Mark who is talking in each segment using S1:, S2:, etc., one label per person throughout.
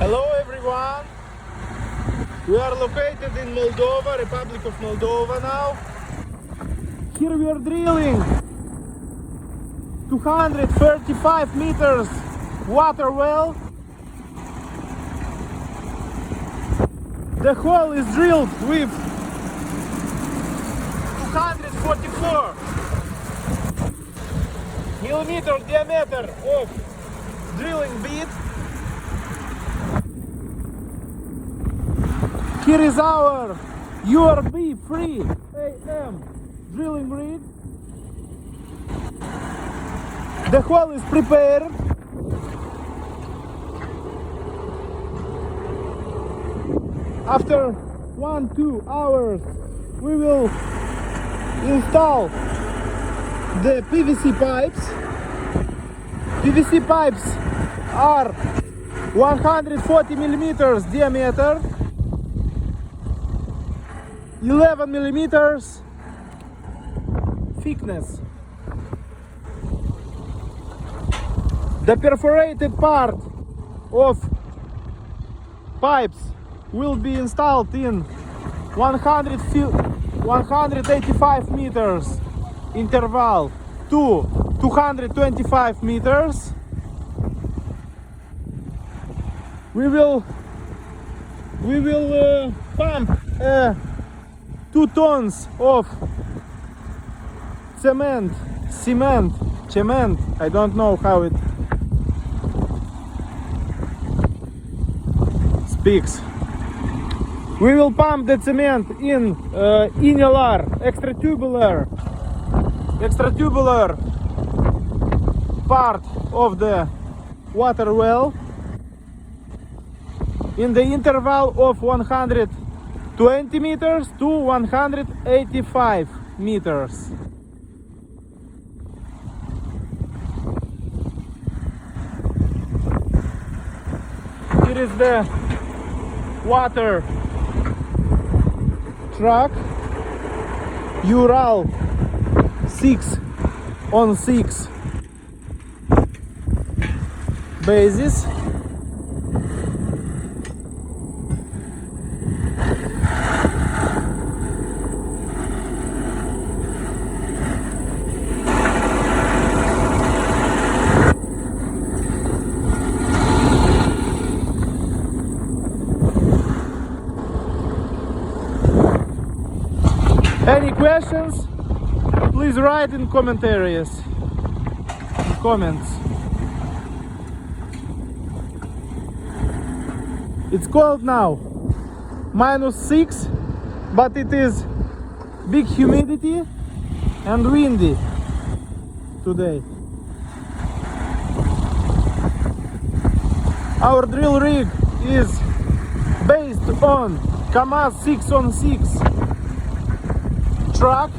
S1: Hello everyone, we are located in Moldova, Republic of Moldova now. Here we are drilling 235 meters water well. The hole is drilled with 244 millimeter diameter of drilling bit. Here is our URB-3am drilling rig. The hole is prepared. After 1-2 hours we will install the PVC pipes. PVC pipes are 140 millimeters diameter, 11 millimeters thickness. The perforated part of pipes will be installed in 185 meters interval to 225 meters. We will pump 2 tons of cement, I don't know how it speaks. We will pump the cement in insular, extratubular part of the water well in the interval of 120 meters to 185 meters. Here is the water truck, URL 6-on-6 basis. Any questions? Please write in comments. It's cold now, -6, but it is big humidity and windy today. Our drill rig is based on KAMAZ 6-on-6 truck.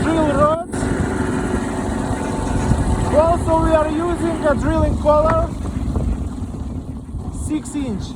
S1: Drill rods. Also we are using a drilling collar 6-inch.